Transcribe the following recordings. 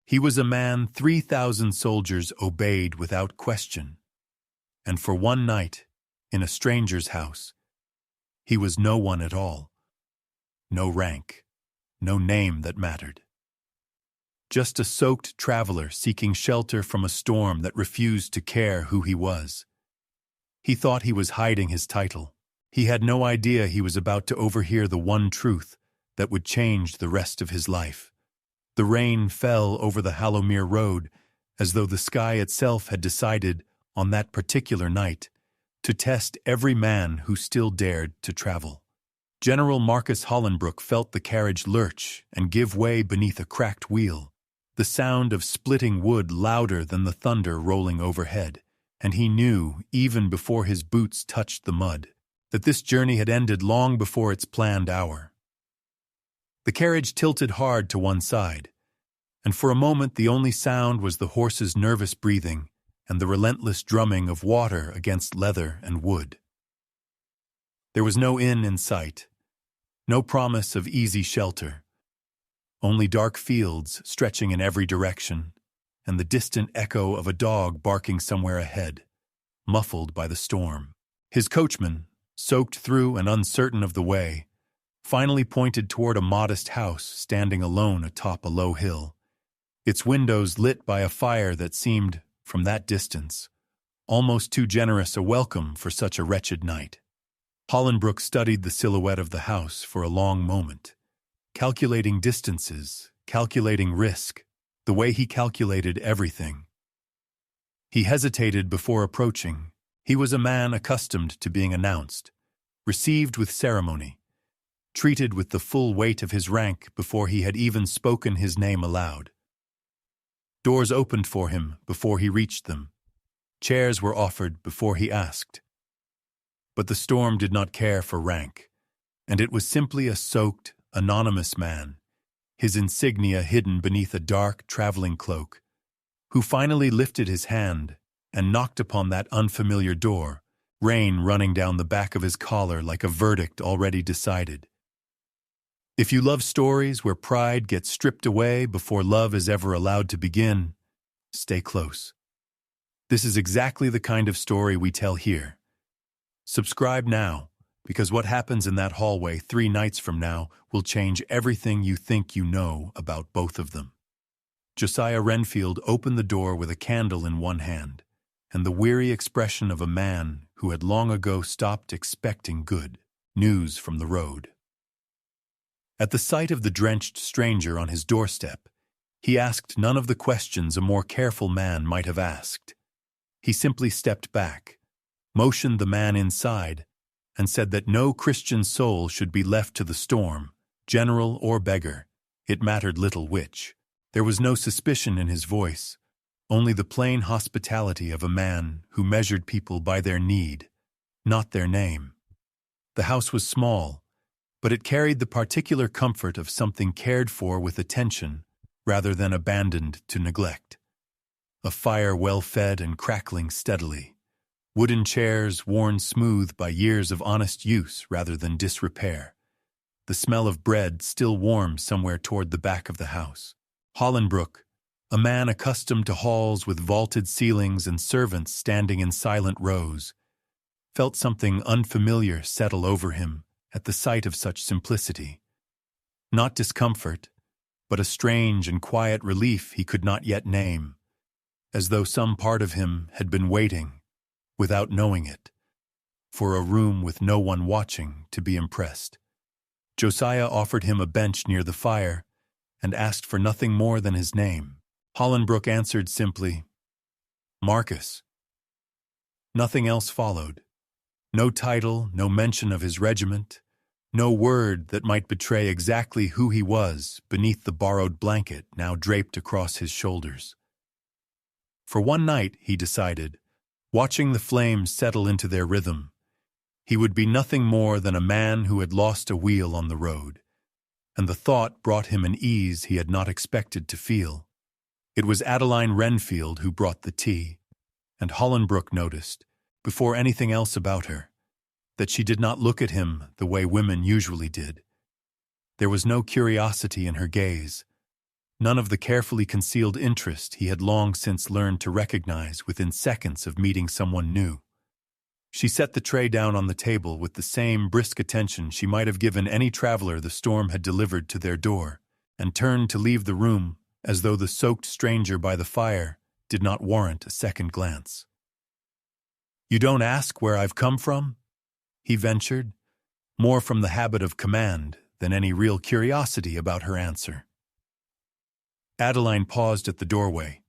He was a man 3,000 soldiers obeyed without question. And for one night, in a stranger's house, he was no one at all. No rank, no name that mattered. Just a soaked traveler seeking shelter from a storm that refused to care who he was. He thought he was hiding his title. He had no idea he was about to overhear the one truth that would change the rest of his life. The rain fell over the Hallowmere road as though the sky itself had decided, on that particular night, to test every man who still dared to travel. General Marcus Hollinbrook felt the carriage lurch and give way beneath a cracked wheel, the sound of splitting wood louder than the thunder rolling overhead, and he knew, even before his boots touched the mud, that this journey had ended long before its planned hour. The carriage tilted hard to one side, and for a moment the only sound was the horse's nervous breathing and the relentless drumming of water against leather and wood. There was no inn in sight, no promise of easy shelter, only dark fields stretching in every direction, and the distant echo of a dog barking somewhere ahead, muffled by the storm. His coachman, soaked through and uncertain of the way, finally pointed toward a modest house standing alone atop a low hill, its windows lit by a fire that seemed, from that distance, almost too generous a welcome for such a wretched night. Hollinbrook studied the silhouette of the house for a long moment, calculating distances, calculating risk, the way he calculated everything. He hesitated before approaching. He was a man accustomed to being announced, received with ceremony, treated with the full weight of his rank before he had even spoken his name aloud. Doors opened for him before he reached them. Chairs were offered before he asked. But the storm did not care for rank, and it was simply a soaked, anonymous man, his insignia hidden beneath a dark traveling cloak, who finally lifted his hand and knocked upon that unfamiliar door, rain running down the back of his collar like a verdict already decided. If you love stories where pride gets stripped away before love is ever allowed to begin, stay close. This is exactly the kind of story we tell here. Subscribe now, because what happens in that hallway 3 nights from now will change everything you think you know about both of them. Josiah Wrenfield opened the door with a candle in one hand, and the weary expression of a man who had long ago stopped expecting good news from the road. At the sight of the drenched stranger on his doorstep, he asked none of the questions a more careful man might have asked. He simply stepped back, motioned the man inside, and said that no Christian soul should be left to the storm, general or beggar. It mattered little which. There was no suspicion in his voice, only the plain hospitality of a man who measured people by their need, not their name. The house was small, but it carried the particular comfort of something cared for with attention rather than abandoned to neglect. A fire well fed and crackling steadily, wooden chairs worn smooth by years of honest use rather than disrepair, the smell of bread still warm somewhere toward the back of the house. Hollinbrook, a man accustomed to halls with vaulted ceilings and servants standing in silent rows, felt something unfamiliar settle over him at the sight of such simplicity. Not discomfort, but a strange and quiet relief he could not yet name, as though some part of him had been waiting, without knowing it, for a room with no one watching to be impressed. Josiah offered him a bench near the fire and asked for nothing more than his name. Hollinbrook answered simply, "Marcus." Nothing else followed. No title, no mention of his regiment, no word that might betray exactly who he was beneath the borrowed blanket now draped across his shoulders. For one night, he decided, watching the flames settle into their rhythm, he would be nothing more than a man who had lost a wheel on the road, and the thought brought him an ease he had not expected to feel. It was Adaline Wrenfield who brought the tea, and Hollinbrook noticed, before anything else about her, that she did not look at him the way women usually did. There was no curiosity in her gaze, none of the carefully concealed interest he had long since learned to recognize within seconds of meeting someone new. She set the tray down on the table with the same brisk attention she might have given any traveler the storm had delivered to their door, and turned to leave the room as though the soaked stranger by the fire did not warrant a second glance. "You don't ask where I've come from?" he ventured, more from the habit of command than any real curiosity about her answer. Adaline paused at the doorway,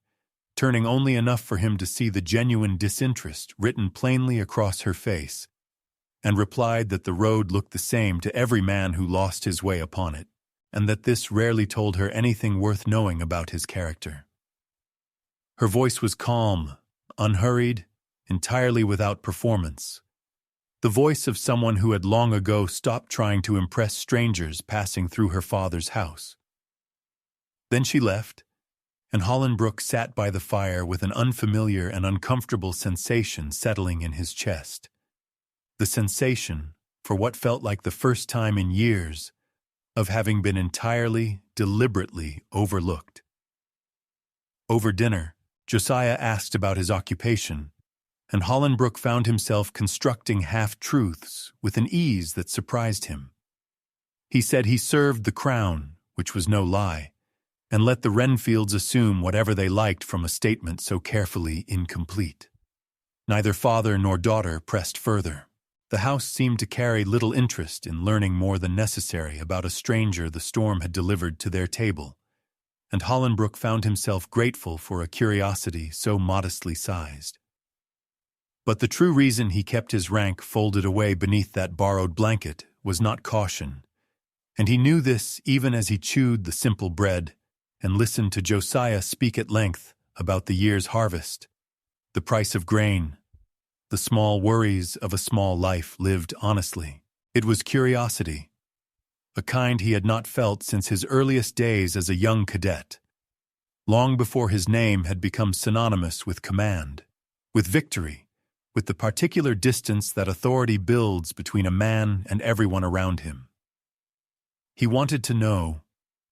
turning only enough for him to see the genuine disinterest written plainly across her face, and replied that the road looked the same to every man who lost his way upon it, and that this rarely told her anything worth knowing about his character. Her voice was calm, unhurried, entirely without performance. The voice of someone who had long ago stopped trying to impress strangers passing through her father's house. Then she left, and Hollinbrook sat by the fire with an unfamiliar and uncomfortable sensation settling in his chest. The sensation, for what felt like the first time in years, of having been entirely, deliberately overlooked. Over dinner, Josiah asked about his occupation, and Hollinbrook found himself constructing half-truths with an ease that surprised him. He said he served the crown, which was no lie, and let the Wrenfields assume whatever they liked from a statement so carefully incomplete. Neither father nor daughter pressed further. The house seemed to carry little interest in learning more than necessary about a stranger the storm had delivered to their table, and Hollinbrook found himself grateful for a curiosity so modestly sized. But the true reason he kept his rank folded away beneath that borrowed blanket was not caution, and he knew this even as he chewed the simple bread and listened to Josiah speak at length about the year's harvest, the price of grain, the small worries of a small life lived honestly. It was curiosity, a kind he had not felt since his earliest days as a young cadet, long before his name had become synonymous with command, with victory, with the particular distance that authority builds between a man and everyone around him. He wanted to know,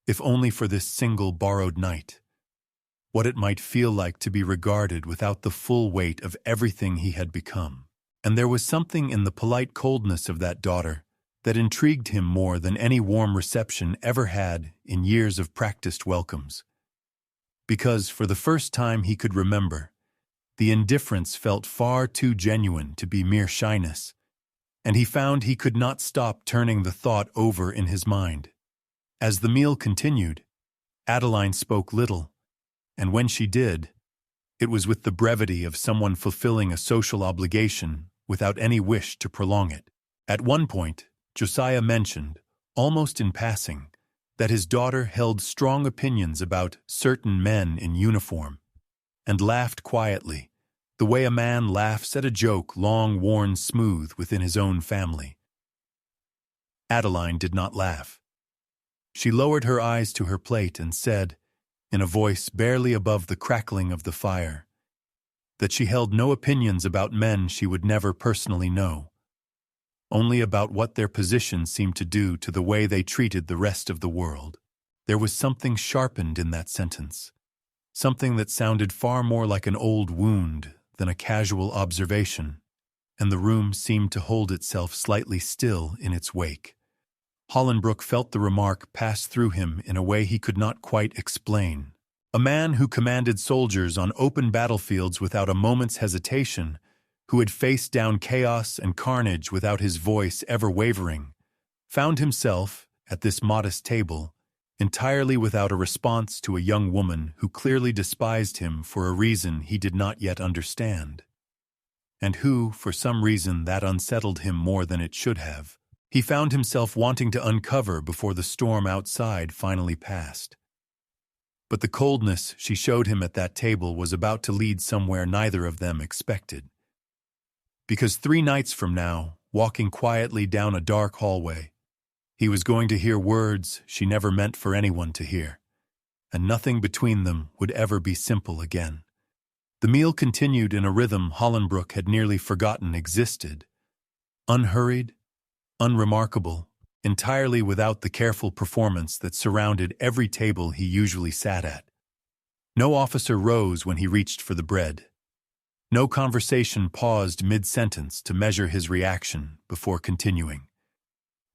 if only for this single borrowed night, what it might feel like to be regarded without the full weight of everything he had become. And there was something in the polite coldness of that daughter that intrigued him more than any warm reception ever had in years of practiced welcomes. Because, for the first time he could remember, the indifference felt far too genuine to be mere shyness, and he found he could not stop turning the thought over in his mind. As the meal continued, Adaline spoke little, and when she did, it was with the brevity of someone fulfilling a social obligation without any wish to prolong it. At one point, Josiah mentioned, almost in passing, that his daughter held strong opinions about certain men in uniform, and laughed quietly, the way a man laughs at a joke long worn smooth within his own family. Adaline did not laugh. She lowered her eyes to her plate and said, in a voice barely above the crackling of the fire, that she held no opinions about men she would never personally know, only about what their position seemed to do to the way they treated the rest of the world. There was something sharpened in that sentence, something that sounded far more like an old wound than a casual observation, and the room seemed to hold itself slightly still in its wake. Hollinbrook felt the remark pass through him in a way he could not quite explain. A man who commanded soldiers on open battlefields without a moment's hesitation, who had faced down chaos and carnage without his voice ever wavering, found himself, at this modest table, entirely without a response to a young woman who clearly despised him for a reason he did not yet understand, and who, for some reason that unsettled him more than it should have, he found himself wanting to uncover before the storm outside finally passed. But the coldness she showed him at that table was about to lead somewhere neither of them expected. Because 3 nights from now, walking quietly down a dark hallway, he was going to hear words she never meant for anyone to hear, and nothing between them would ever be simple again. The meal continued in a rhythm Hollinbrook had nearly forgotten existed, unhurried, unremarkable, entirely without the careful performance that surrounded every table he usually sat at. No officer rose when he reached for the bread. No conversation paused mid-sentence to measure his reaction before continuing.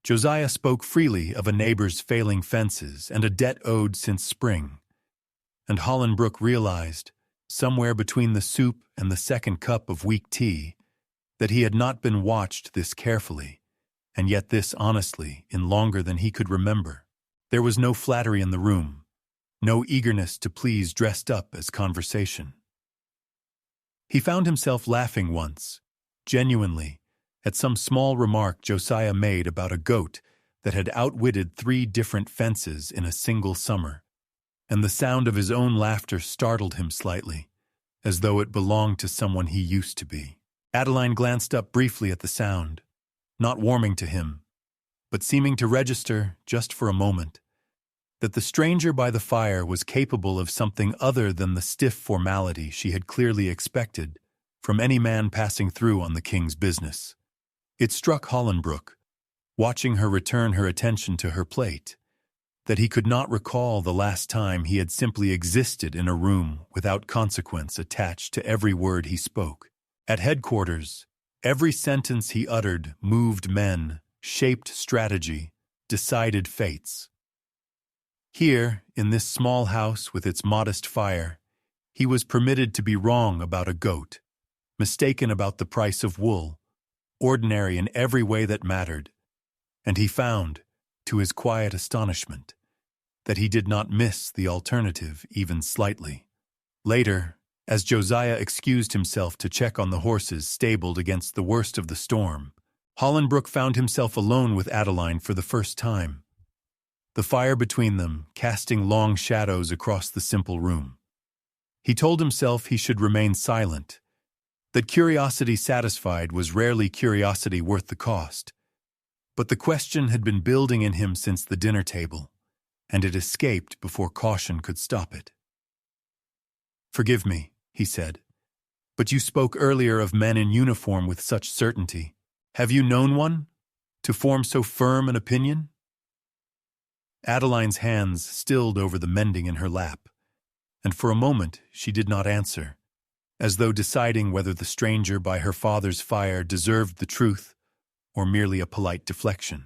Josiah spoke freely of a neighbor's failing fences and a debt owed since spring, and Hollinbrook realized, somewhere between the soup and the second cup of weak tea, that he had not been watched this carefully, and yet this honestly, in longer than he could remember. There was no flattery in the room, no eagerness to please dressed up as conversation. He found himself laughing once, genuinely, at some small remark Josiah made about a goat that had outwitted 3 different fences in a single summer, and the sound of his own laughter startled him slightly, as though it belonged to someone he used to be. Adaline glanced up briefly at the sound, not warming to him, but seeming to register, just for a moment, that the stranger by the fire was capable of something other than the stiff formality she had clearly expected from any man passing through on the king's business. It struck Hollinbrook, watching her return her attention to her plate, that he could not recall the last time he had simply existed in a room without consequence attached to every word he spoke. At headquarters, every sentence he uttered moved men, shaped strategy, decided fates. Here, in this small house with its modest fire, he was permitted to be wrong about a goat, mistaken about the price of wool, ordinary in every way that mattered, and he found, to his quiet astonishment, that he did not miss the alternative even slightly. Later, as Josiah excused himself to check on the horses stabled against the worst of the storm, Hollinbrook found himself alone with Adaline for the first time, the fire between them casting long shadows across the simple room. He told himself he should remain silent, that curiosity satisfied was rarely curiosity worth the cost. But the question had been building in him since the dinner table, and it escaped before caution could stop it. "Forgive me," he said, "but you spoke earlier of men in uniform with such certainty. Have you known one, to form so firm an opinion?" Adaline's hands stilled over the mending in her lap, and for a moment she did not answer, as though deciding whether the stranger by her father's fire deserved the truth or merely a polite deflection.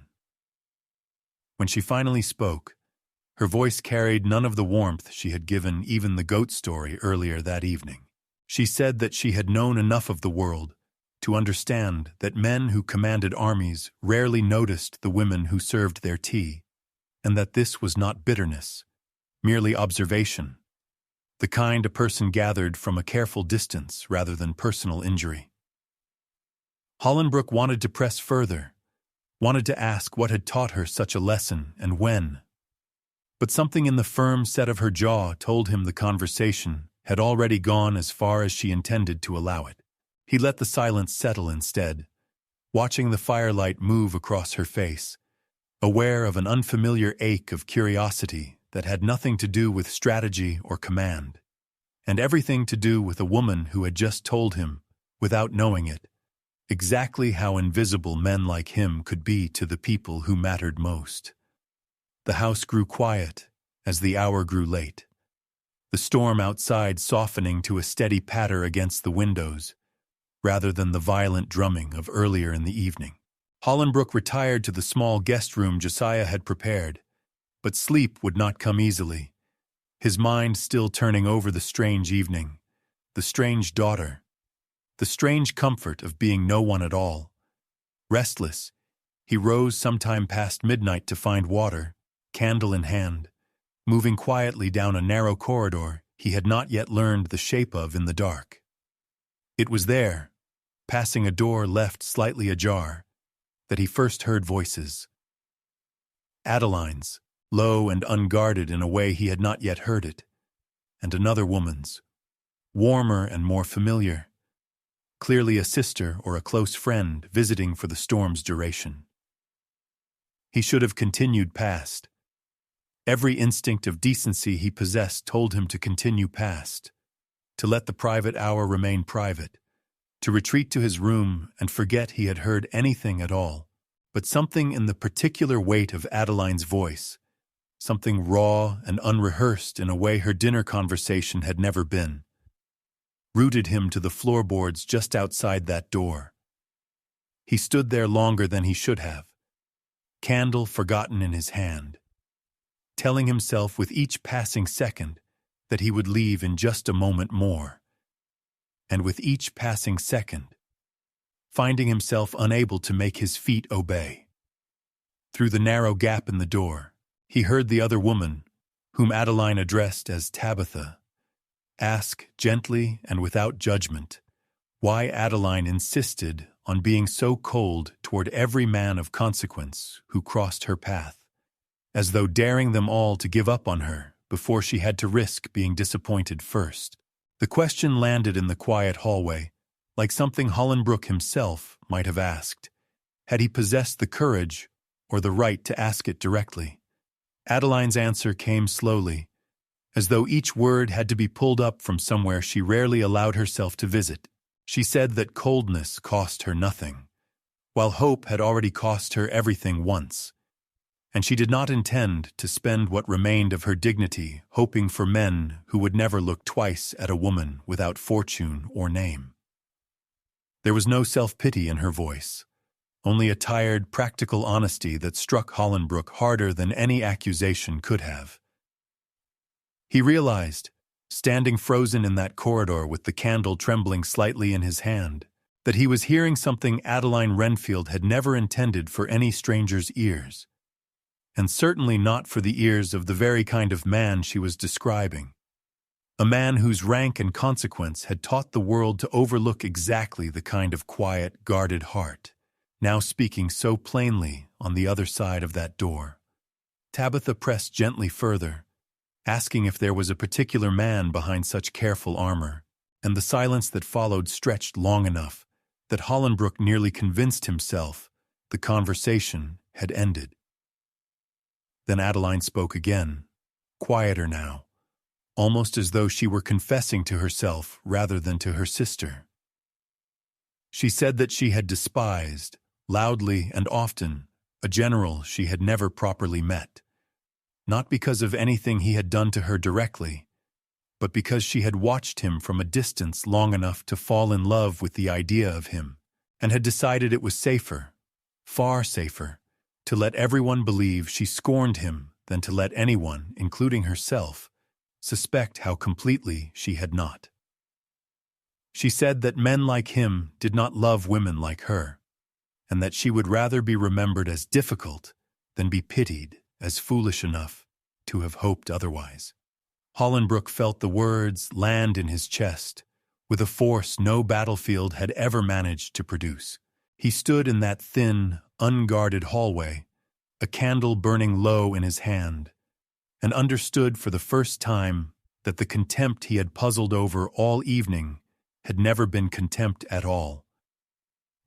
When she finally spoke, her voice carried none of the warmth she had given even the goat story earlier that evening. She said that she had known enough of the world to understand that men who commanded armies rarely noticed the women who served their tea, and that this was not bitterness, merely observation, the kind a person gathered from a careful distance rather than personal injury. Hollinbrook wanted to press further, wanted to ask what had taught her such a lesson and when. But something in the firm set of her jaw told him the conversation had already gone as far as she intended to allow it. He let the silence settle instead, watching the firelight move across her face, aware of an unfamiliar ache of curiosity that had nothing to do with strategy or command, and everything to do with a woman who had just told him, without knowing it, exactly how invisible men like him could be to the people who mattered most. The house grew quiet as the hour grew late, the storm outside softening to a steady patter against the windows, rather than the violent drumming of earlier in the evening. Hollinbrook retired to the small guest room Josiah had prepared, but sleep would not come easily, his mind still turning over the strange evening, the strange daughter, the strange comfort of being no one at all. Restless, he rose sometime past midnight to find water, candle in hand, moving quietly down a narrow corridor he had not yet learned the shape of in the dark. It was there, passing a door left slightly ajar, that he first heard voices. Adaline's, low and unguarded in a way he had not yet heard it, and another woman's, warmer and more familiar, clearly a sister or a close friend visiting for the storm's duration. He should have continued past. Every instinct of decency he possessed told him to continue past, to let the private hour remain private, to retreat to his room and forget he had heard anything at all. but something in the particular weight of Adaline's voice, something raw and unrehearsed in a way her dinner conversation had never been, rooted him to the floorboards just outside that door. He stood there longer than he should have, candle forgotten in his hand, telling himself with each passing second that he would leave in just a moment more. And with each passing second, finding himself unable to make his feet obey. Through the narrow gap in the door, he heard the other woman, whom Adaline addressed as Tabitha, ask gently and without judgment why Adaline insisted on being so cold toward every man of consequence who crossed her path, as though daring them all to give up on her before she had to risk being disappointed first. The question landed in the quiet hallway, like something Hollinbrook himself might have asked, had he possessed the courage or the right to ask it directly. Adaline's answer came slowly, as though each word had to be pulled up from somewhere she rarely allowed herself to visit. She said that coldness cost her nothing, while hope had already cost her everything once, and she did not intend to spend what remained of her dignity hoping for men who would never look twice at a woman without fortune or name. There was no self-pity in her voice, only a tired, practical honesty that struck Hollinbrook harder than any accusation could have. He realized, standing frozen in that corridor with the candle trembling slightly in his hand, that he was hearing something Adaline Wrenfield had never intended for any stranger's ears, and certainly not for the ears of the very kind of man she was describing. A man whose rank and consequence had taught the world to overlook exactly the kind of quiet, guarded heart, now speaking so plainly on the other side of that door. Tabitha pressed gently further, asking if there was a particular man behind such careful armor, and the silence that followed stretched long enough that Hollinbrook nearly convinced himself the conversation had ended. Then Adaline spoke again, quieter now, almost as though she were confessing to herself rather than to her sister. She said that she had despised, loudly and often, a general she had never properly met, not because of anything he had done to her directly, but because she had watched him from a distance long enough to fall in love with the idea of him, and had decided it was safer, far safer, to let everyone believe she scorned him than to let anyone, including herself, suspect how completely she had not. She said that men like him did not love women like her, and that she would rather be remembered as difficult than be pitied as foolish enough to have hoped otherwise. Hollinbrook felt the words land in his chest with a force no battlefield had ever managed to produce. He stood in that thin, unguarded hallway, a candle burning low in his hand, and understood for the first time that the contempt he had puzzled over all evening had never been contempt at all.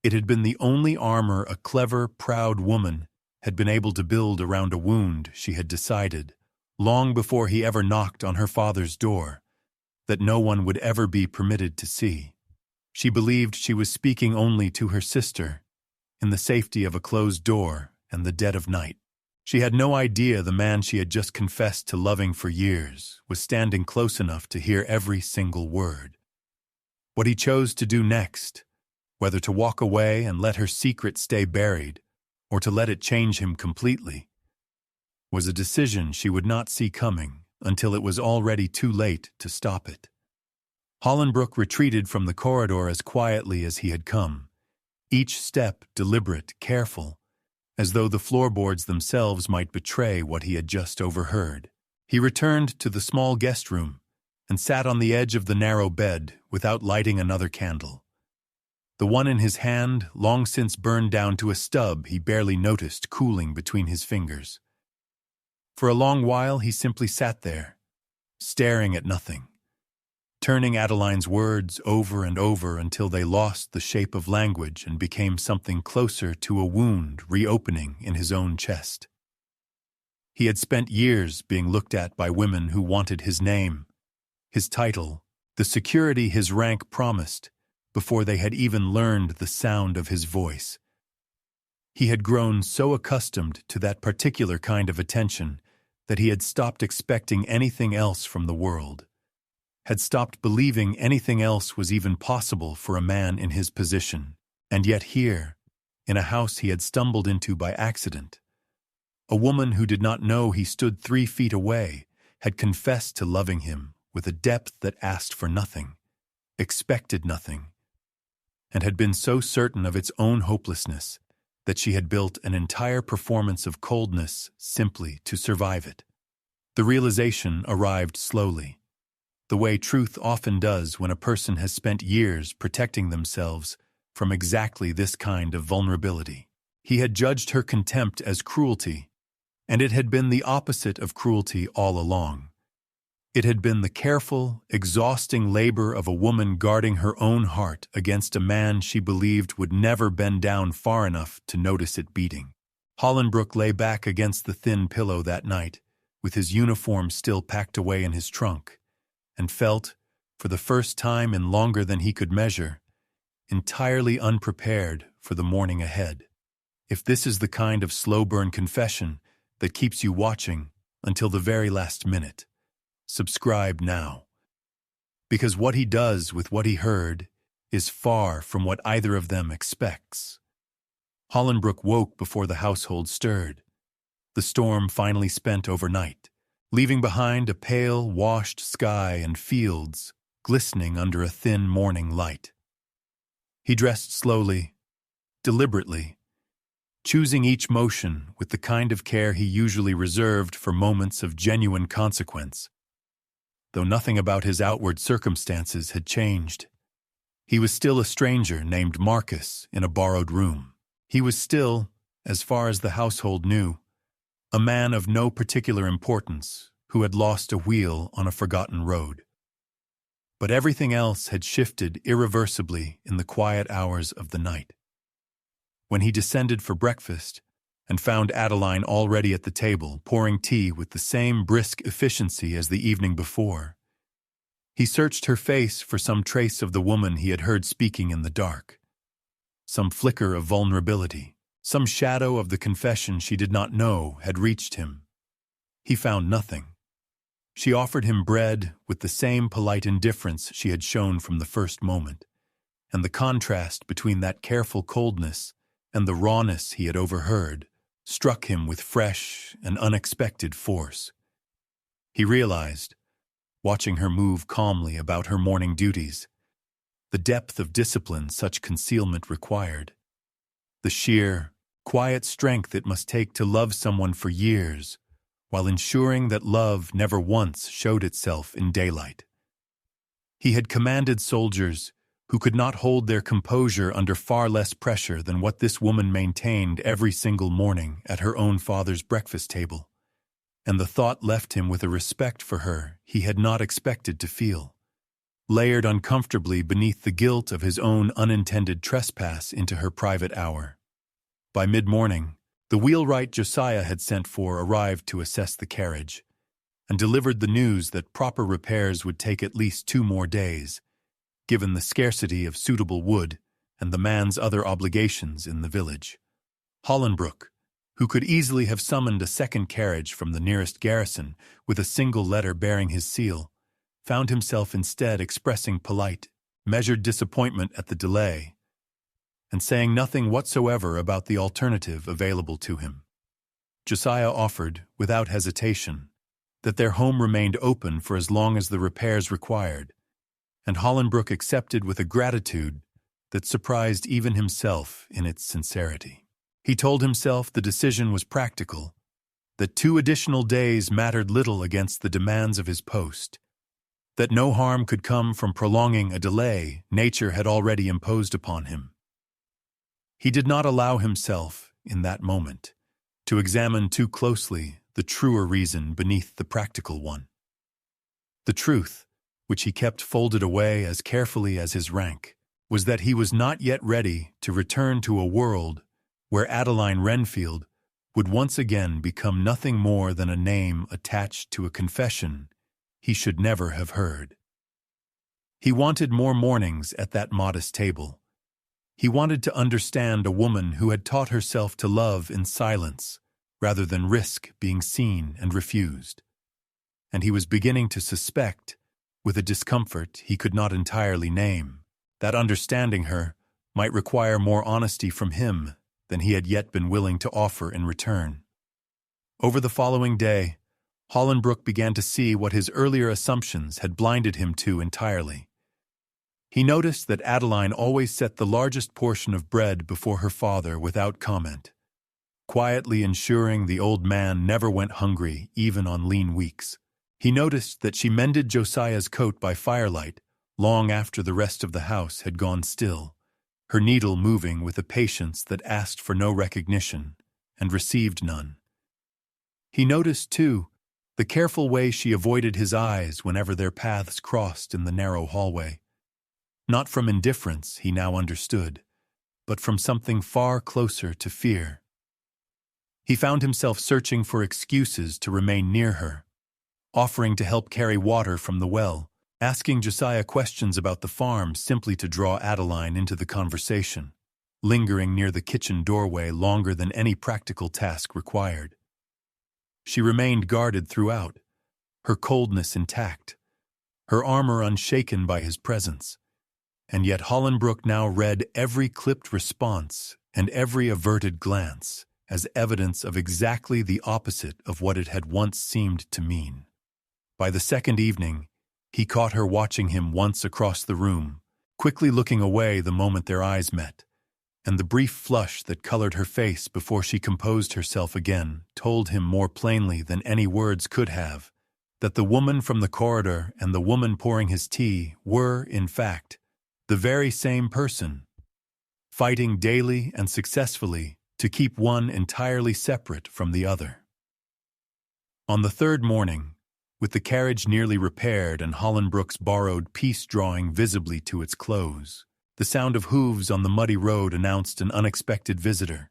It had been the only armor a clever, proud woman had been able to build around a wound she had decided, long before he ever knocked on her father's door, that no one would ever be permitted to see. She believed she was speaking only to her sister, in the safety of a closed door and the dead of night. She had no idea the man she had just confessed to loving for years was standing close enough to hear every single word. What he chose to do next, whether to walk away and let her secret stay buried, or to let it change him completely, was a decision she would not see coming until it was already too late to stop it. Hollinbrook retreated from the corridor as quietly as he had come, each step deliberate, careful, as though the floorboards themselves might betray what he had just overheard. He returned to the small guest room and sat on the edge of the narrow bed without lighting another candle. The one in his hand long since burned down to a stub he barely noticed cooling between his fingers. For a long while he simply sat there, staring at nothing, turning Adaline's words over and over until they lost the shape of language and became something closer to a wound reopening in his own chest. He had spent years being looked at by women who wanted his name, his title, the security his rank promised, before they had even learned the sound of his voice. He had grown so accustomed to that particular kind of attention that he had stopped expecting anything else from the world, had stopped believing anything else was even possible for a man in his position. And yet here, in a house he had stumbled into by accident, a woman who did not know he stood 3 feet away had confessed to loving him with a depth that asked for nothing, expected nothing, and had been so certain of its own hopelessness that she had built an entire performance of coldness simply to survive it. The realization arrived slowly, the way truth often does when a person has spent years protecting themselves from exactly this kind of vulnerability. He had judged her contempt as cruelty, and it had been the opposite of cruelty all along. It had been the careful, exhausting labor of a woman guarding her own heart against a man she believed would never bend down far enough to notice it beating. Hollinbrook lay back against the thin pillow that night, with his uniform still packed away in his trunk, and felt, for the first time in longer than he could measure, entirely unprepared for the morning ahead. If this is the kind of slow-burn confession that keeps you watching until the very last minute, subscribe now. Because what he does with what he heard is far from what either of them expects. Hollinbrook woke before the household stirred. The storm finally spent overnight, leaving behind a pale, washed sky and fields glistening under a thin morning light. He dressed slowly, deliberately, choosing each motion with the kind of care he usually reserved for moments of genuine consequence. Though nothing about his outward circumstances had changed. He was still a stranger named Marcus in a borrowed room. He was still, as far as the household knew, a man of no particular importance who had lost a wheel on a forgotten road. But everything else had shifted irreversibly in the quiet hours of the night. When he descended for breakfast and found Adaline already at the table, pouring tea with the same brisk efficiency as the evening before, he searched her face for some trace of the woman he had heard speaking in the dark, some flicker of vulnerability, some shadow of the confession she did not know had reached him. He found nothing. She offered him bread with the same polite indifference she had shown from the first moment, and the contrast between that careful coldness and the rawness he had overheard struck him with fresh and unexpected force. He realized, watching her move calmly about her morning duties, the depth of discipline such concealment required, the sheer, quiet strength it must take to love someone for years while ensuring that love never once showed itself in daylight. He had commanded soldiers who could not hold their composure under far less pressure than what this woman maintained every single morning at her own father's breakfast table, and the thought left him with a respect for her he had not expected to feel, layered uncomfortably beneath the guilt of his own unintended trespass into her private hour. By mid-morning, the wheelwright Josiah had sent for arrived to assess the carriage, and delivered the news that proper repairs would take at least 2 more days, given the scarcity of suitable wood and the man's other obligations in the village. Hollinbrook, who could easily have summoned a second carriage from the nearest garrison with a single letter bearing his seal, found himself instead expressing polite, measured disappointment at the delay, and saying nothing whatsoever about the alternative available to him. Josiah offered, without hesitation, that their home remained open for as long as the repairs required, and Hollinbrook accepted with a gratitude that surprised even himself in its sincerity. He told himself the decision was practical, that 2 additional days mattered little against the demands of his post, that no harm could come from prolonging a delay nature had already imposed upon him. He did not allow himself, in that moment, to examine too closely the truer reason beneath the practical one. The truth, which he kept folded away as carefully as his rank, was that he was not yet ready to return to a world where Josiah Wrenfield would once again become nothing more than a name attached to a confession he should never have heard. He wanted more mornings at that modest table, He wanted to understand a woman who had taught herself to love in silence, rather than risk being seen and refused. And he was beginning to suspect, with a discomfort he could not entirely name, that understanding her might require more honesty from him than he had yet been willing to offer in return. Over the following day, Hollinbrook began to see what his earlier assumptions had blinded him to entirely. He noticed that Adaline always set the largest portion of bread before her father without comment, quietly ensuring the old man never went hungry even on lean weeks. He noticed that she mended Josiah's coat by firelight long after the rest of the house had gone still, her needle moving with a patience that asked for no recognition and received none. He noticed, too, the careful way she avoided his eyes whenever their paths crossed in the narrow hallway. Not from indifference, he now understood, but from something far closer to fear. He found himself searching for excuses to remain near her, offering to help carry water from the well, asking Josiah questions about the farm simply to draw Adaline into the conversation, lingering near the kitchen doorway longer than any practical task required. She remained guarded throughout, her coldness intact, her armor unshaken by his presence. And yet Hollinbrook now read every clipped response and every averted glance as evidence of exactly the opposite of what it had once seemed to mean. By the second evening, he caught her watching him once across the room, quickly looking away the moment their eyes met, and the brief flush that colored her face before she composed herself again told him more plainly than any words could have that the woman from the corridor and the woman pouring his tea were, in fact, the very same person, fighting daily and successfully to keep one entirely separate from the other. On the third morning, with the carriage nearly repaired and Hollinbrook's borrowed peace drawing visibly to its close, the sound of hooves on the muddy road announced an unexpected visitor.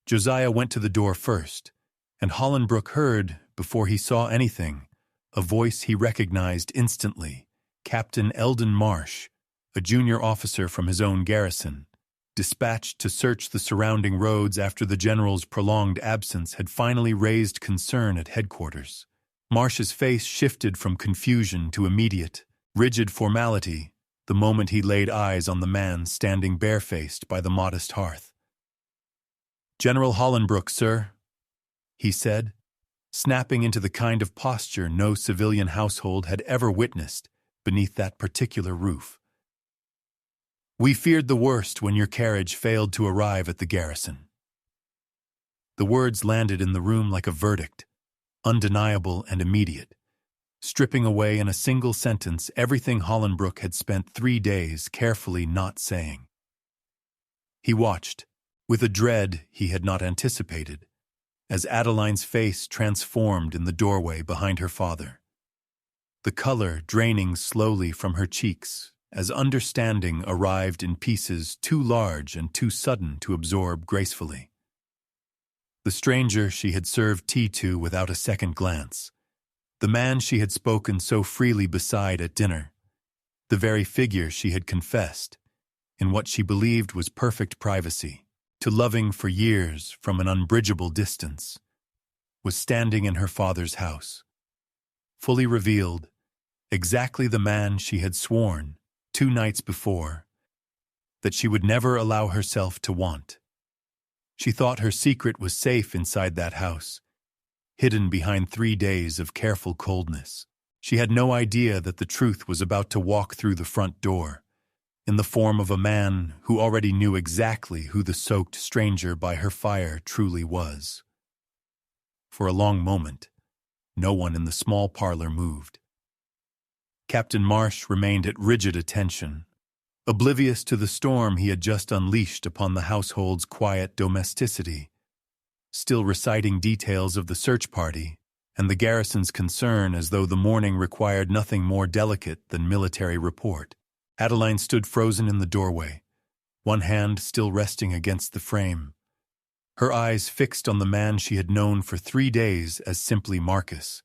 Josiah went to the door first, and Hollinbrook heard, before he saw anything, a voice he recognized instantly, Captain Eldon Marsh, a junior officer from his own garrison, dispatched to search the surrounding roads after the general's prolonged absence had finally raised concern at headquarters. Marsh's face shifted from confusion to immediate, rigid formality the moment he laid eyes on the man standing barefaced by the modest hearth. "General Hollinbrook, sir," he said, snapping into the kind of posture no civilian household had ever witnessed beneath that particular roof. "We feared the worst when your carriage failed to arrive at the garrison." The words landed in the room like a verdict, undeniable and immediate, stripping away in a single sentence everything Hollinbrook had spent 3 days carefully not saying. He watched, with a dread he had not anticipated, as Adaline's face transformed in the doorway behind her father, the color draining slowly from her cheeks as understanding arrived in pieces too large and too sudden to absorb gracefully. The stranger she had served tea to without a second glance, the man she had spoken so freely beside at dinner, the very figure she had confessed, in what she believed was perfect privacy, to loving for years from an unbridgeable distance, was standing in her father's house, fully revealed, exactly the man she had sworn 2 nights before that she would never allow herself to want. She thought her secret was safe inside that house, hidden behind 3 days of careful coldness. She had no idea that the truth was about to walk through the front door, in the form of a man who already knew exactly who the soaked stranger by her fire truly was. For a long moment, no one in the small parlor moved. Captain Marsh remained at rigid attention, oblivious to the storm he had just unleashed upon the household's quiet domesticity, still reciting details of the search party and the garrison's concern as though the morning required nothing more delicate than military report. Adaline stood frozen in the doorway, one hand still resting against the frame, her eyes fixed on the man she had known for 3 days as simply Marcus,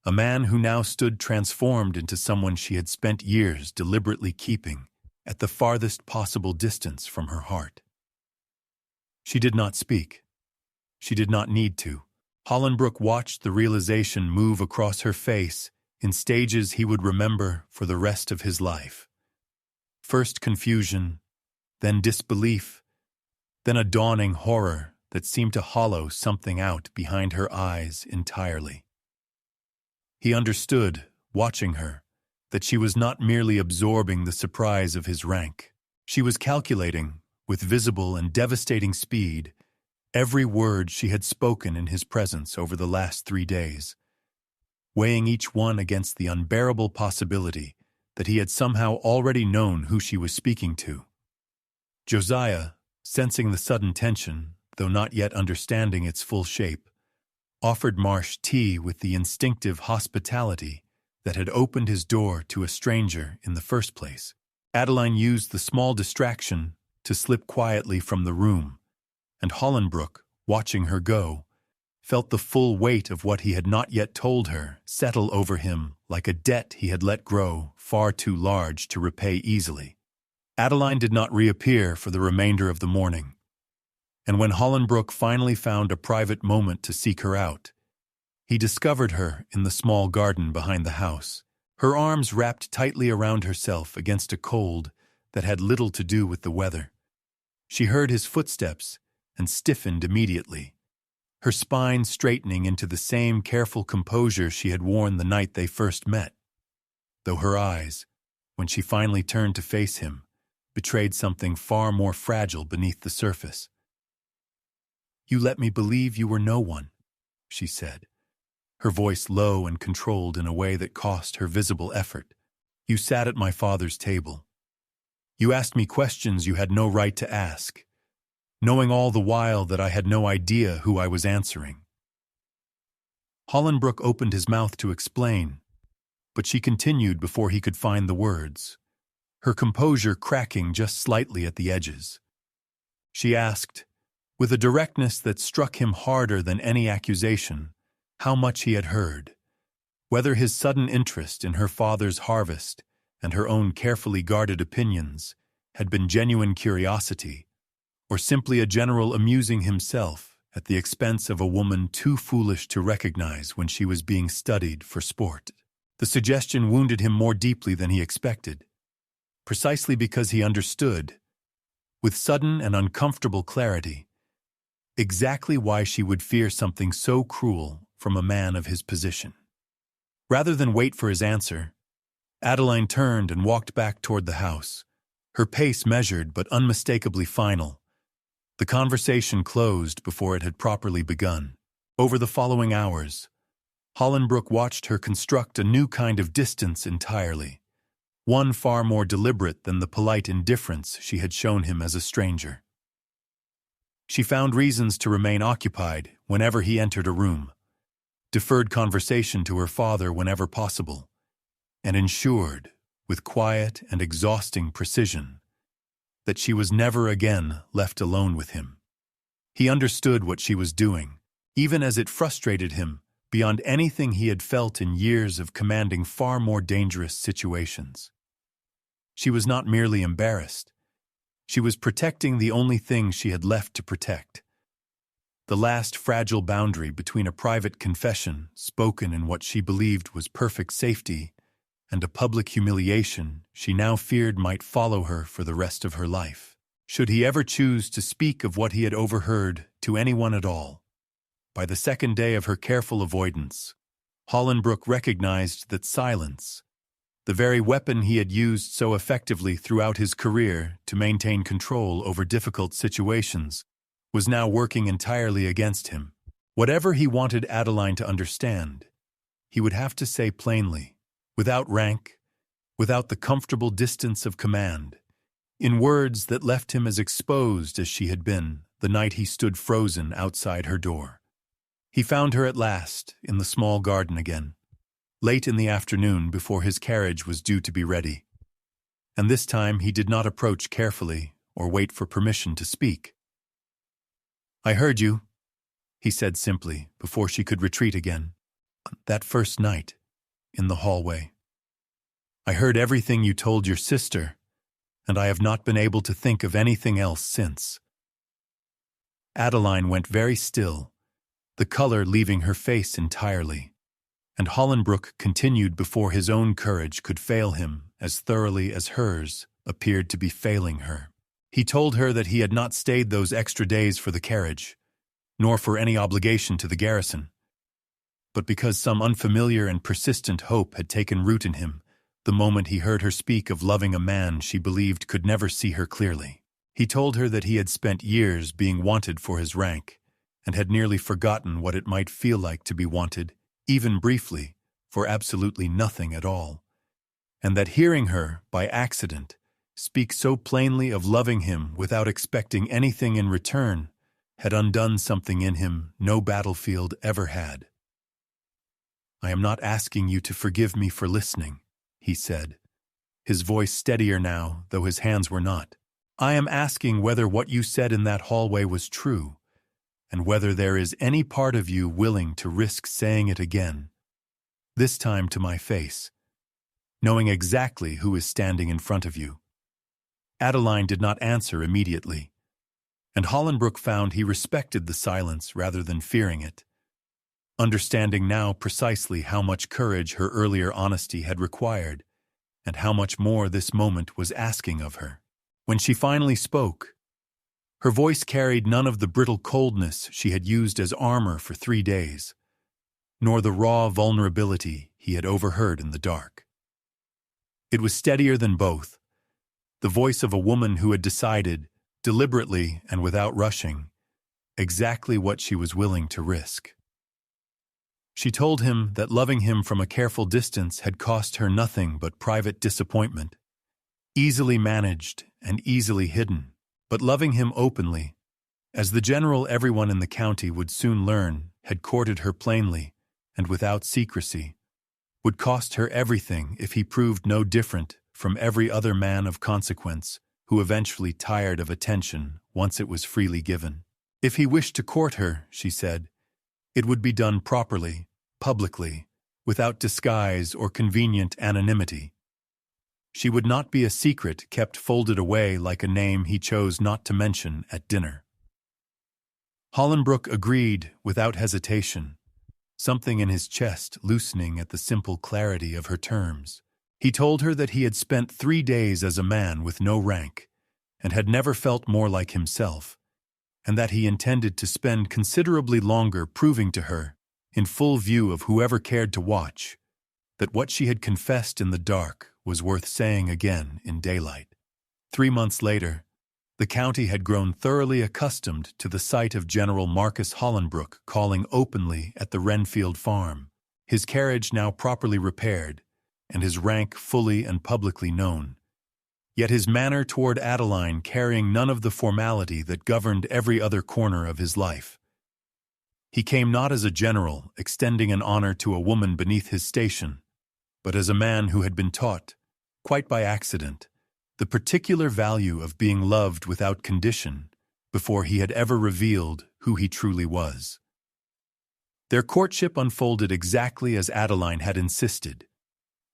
a man who now stood transformed into someone she had spent years deliberately keeping at the farthest possible distance from her heart. She did not speak. She did not need to. Hollinbrook watched the realization move across her face in stages he would remember for the rest of his life. First confusion, then disbelief, then a dawning horror that seemed to hollow something out behind her eyes entirely. He understood, watching her, that she was not merely absorbing the surprise of his rank. She was calculating, with visible and devastating speed, every word she had spoken in his presence over the last 3 days, weighing each one against the unbearable possibility that he had somehow already known who she was speaking to. Josiah, sensing the sudden tension, though not yet understanding its full shape, offered Marsh tea with the instinctive hospitality that had opened his door to a stranger in the first place. Adaline used the small distraction to slip quietly from the room, and Hollinbrook, watching her go, felt the full weight of what he had not yet told her settle over him like a debt he had let grow far too large to repay easily. Adaline did not reappear for the remainder of the morning, and when Hollinbrook finally found a private moment to seek her out, he discovered her in the small garden behind the house, her arms wrapped tightly around herself against a cold that had little to do with the weather. She heard his footsteps and stiffened immediately, her spine straightening into the same careful composure she had worn the night they first met, though her eyes, when she finally turned to face him, betrayed something far more fragile beneath the surface. "You let me believe you were no one," she said, her voice low and controlled in a way that cost her visible effort. "You sat at my father's table. You asked me questions you had no right to ask, knowing all the while that I had no idea who I was answering." Hollinbrook opened his mouth to explain, but she continued before he could find the words, her composure cracking just slightly at the edges. She asked, with a directness that struck him harder than any accusation, how much he had heard, whether his sudden interest in her father's harvest and her own carefully guarded opinions had been genuine curiosity, or simply a general amusing himself at the expense of a woman too foolish to recognize when she was being studied for sport. The suggestion wounded him more deeply than he expected, precisely because he understood, with sudden and uncomfortable clarity, exactly why she would fear something so cruel from a man of his position. Rather than wait for his answer, Adaline turned and walked back toward the house, her pace measured but unmistakably final. The conversation closed before it had properly begun. Over the following hours, Hollinbrook watched her construct a new kind of distance entirely, one far more deliberate than the polite indifference she had shown him as a stranger. She found reasons to remain occupied whenever he entered a room, deferred conversation to her father whenever possible, and ensured, with quiet and exhausting precision, that she was never again left alone with him. He understood what she was doing, even as it frustrated him beyond anything he had felt in years of commanding far more dangerous situations. She was not merely embarrassed. She was protecting the only thing she had left to protect. The last fragile boundary between a private confession spoken in what she believed was perfect safety and a public humiliation she now feared might follow her for the rest of her life, should he ever choose to speak of what he had overheard to anyone at all. By the second day of her careful avoidance, Hollinbrook recognized that silence, the very weapon he had used so effectively throughout his career to maintain control over difficult situations, was now working entirely against him. Whatever he wanted Adaline to understand, he would have to say plainly, without rank, without the comfortable distance of command, in words that left him as exposed as she had been the night he stood frozen outside her door. He found her at last in the small garden again, late in the afternoon before his carriage was due to be ready. And this time he did not approach carefully or wait for permission to speak. "I heard you," he said simply before she could retreat again. "That first night, in the hallway. I heard everything you told your sister, and I have not been able to think of anything else since." Adaline went very still, the color leaving her face entirely, and Hollinbrook continued before his own courage could fail him as thoroughly as hers appeared to be failing her. He told her that he had not stayed those extra days for the carriage, nor for any obligation to the garrison, but because some unfamiliar and persistent hope had taken root in him the moment he heard her speak of loving a man she believed could never see her clearly. He told her that he had spent years being wanted for his rank, and had nearly forgotten what it might feel like to be wanted, even briefly, for absolutely nothing at all, and that hearing her, by accident, speak so plainly of loving him without expecting anything in return had undone something in him no battlefield ever had. "I am not asking you to forgive me for listening," he said, his voice steadier now, though his hands were not. "I am asking whether what you said in that hallway was true, and whether there is any part of you willing to risk saying it again, this time to my face, knowing exactly who is standing in front of you." Adaline did not answer immediately, and Hollinbrook found he respected the silence rather than fearing it, understanding now precisely how much courage her earlier honesty had required, and how much more this moment was asking of her. When she finally spoke, her voice carried none of the brittle coldness she had used as armor for 3 days, nor the raw vulnerability he had overheard in the dark. It was steadier than both, the voice of a woman who had decided, deliberately and without rushing, exactly what she was willing to risk. She told him that loving him from a careful distance had cost her nothing but private disappointment, easily managed and easily hidden, but loving him openly, as the general everyone in the county would soon learn, had courted her plainly and without secrecy, would cost her everything if he proved no different from every other man of consequence who eventually tired of attention once it was freely given. If he wished to court her, she said, it would be done properly, publicly, without disguise or convenient anonymity. She would not be a secret kept folded away like a name he chose not to mention at dinner. Hollinbrook agreed without hesitation, something in his chest loosening at the simple clarity of her terms. He told her that he had spent 3 days as a man with no rank, and had never felt more like himself, and that he intended to spend considerably longer proving to her, in full view of whoever cared to watch, that what she had confessed in the dark was worth saying again in daylight. 3 months later, the county had grown thoroughly accustomed to the sight of General Marcus Hollinbrook calling openly at the Wrenfield farm, his carriage now properly repaired, and his rank fully and publicly known, yet his manner toward Adaline carrying none of the formality that governed every other corner of his life. He came not as a general extending an honor to a woman beneath his station, but as a man who had been taught, quite by accident, the particular value of being loved without condition before he had ever revealed who he truly was. Their courtship unfolded exactly as Adaline had insisted,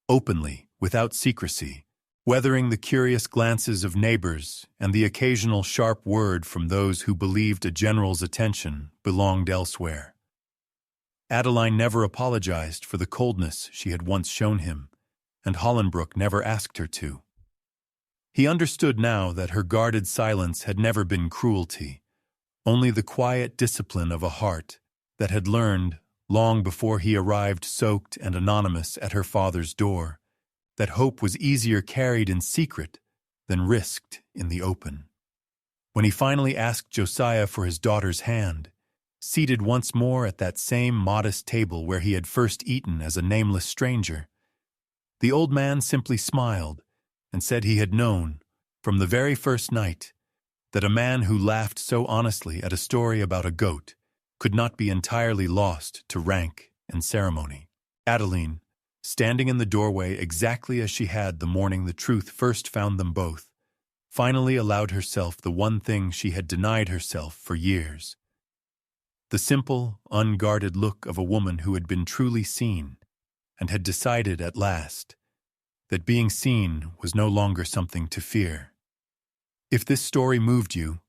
openly, without secrecy, weathering the curious glances of neighbors and the occasional sharp word from those who believed a general's attention belonged elsewhere. Adaline never apologized for the coldness she had once shown him, and Hollinbrook never asked her to. He understood now that her guarded silence had never been cruelty, only the quiet discipline of a heart that had learned, long before he arrived soaked and anonymous at her father's door, that hope was easier carried in secret than risked in the open. When he finally asked Josiah for his daughter's hand, seated once more at that same modest table where he had first eaten as a nameless stranger, the old man simply smiled and said he had known, from the very first night, that a man who laughed so honestly at a story about a goat could not be entirely lost to rank and ceremony. Adaline, standing in the doorway exactly as she had the morning the truth first found them both, finally allowed herself the one thing she had denied herself for years. The simple, unguarded look of a woman who had been truly seen, and had decided at last that being seen was no longer something to fear. If this story moved you,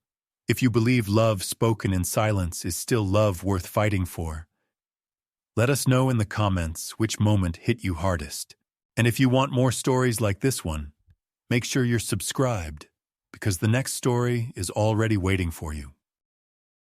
if you believe love spoken in silence is still love worth fighting for, let us know in the comments which moment hit you hardest. And if you want more stories like this one, make sure you're subscribed, because the next story is already waiting for you.